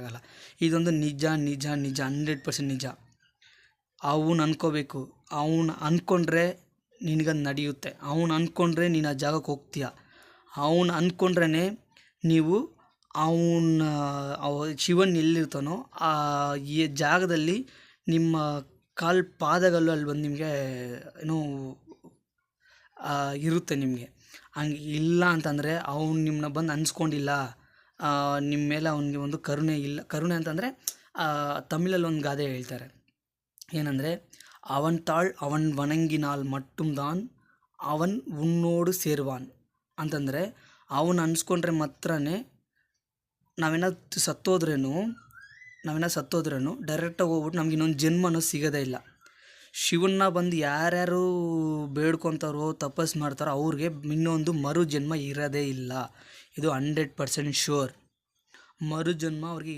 ಆಗಲ್ಲ. ಇದೊಂದು ನಿಜ ನಿಜ ನಿಜ 100% ನಿಜ. ಅವನು ಅನ್ಕೋಬೇಕು, ಅವನು ಅಂದ್ಕೊಂಡ್ರೆ ನಿನಗದು ನಡೆಯುತ್ತೆ. ಅವನು ಅಂದ್ಕೊಂಡ್ರೆ ನೀನು ಆ ಜಾಗಕ್ಕೆ ಹೋಗ್ತೀಯ. ಅವನು ಅಂದ್ಕೊಂಡ್ರೇ ನೀವು ಅವನ ಶಿವನ್ ಎಲ್ಲಿರ್ತಾನೋ ಈ ಜಾಗದಲ್ಲಿ ನಿಮ್ಮ ಪಾದಗಳು ಅಲ್ಲಿ ಬಂದು ನಿಮಗೆ ಏನೋ ಇರುತ್ತೆ ನಿಮಗೆ. ಹಂಗೆ ಇಲ್ಲ ಅಂತಂದರೆ ಅವ್ನು ನಿಮ್ಮನ್ನ ಬಂದು ಅನ್ಸ್ಕೊಂಡಿಲ್ಲ, ನಿಮ್ಮ ಮೇಲೆ ಅವನಿಗೆ ಒಂದು ಕರುಣೆ ಇಲ್ಲ. ಕರುಣೆ ಅಂತಂದರೆ ತಮಿಳಲ್ಲಿ ಒಂದು ಗಾದೆ ಹೇಳ್ತಾರೆ, ಏನಂದರೆ ಅವನ್ ತಾಳ್ ಅವನ್ ವಣಂಗಿನಾಲ್ ಮಟ್ಟುಮ್ ದಾನ್ ಅವನ್ ಉನ್ನೋಡು ಸೇರ್ವಾನ್ ಅಂತಂದರೆ, ಅವನು ಅನ್ಸ್ಕೊಂಡ್ರೆ ಮಾತ್ರನೇ ನಾವೇನಾದ್ರು ಸತ್ತೋದ್ರೂ ಡೈರೆಕ್ಟಾಗಿ ಹೋಗ್ಬಿಟ್ಟು ನಮ್ಗೆ ಇನ್ನೊಂದು ಜನ್ಮ ಅನ್ನೋದು ಸಿಗೋದೇ ಇಲ್ಲ. ಶಿವನ್ನ ಬಂದು ಯಾರ್ಯಾರು ಬೇಡ್ಕೊತಾರೋ ತಪಸ್ಸು ಮಾಡ್ತಾರೋ ಅವ್ರಿಗೆ ಇನ್ನೊಂದು ಮರು ಜನ್ಮ ಇರೋದೇ ಇಲ್ಲ. ಇದು 100% ಶ್ಯೂರ್. ಮರು ಜನ್ಮ ಅವ್ರಿಗೆ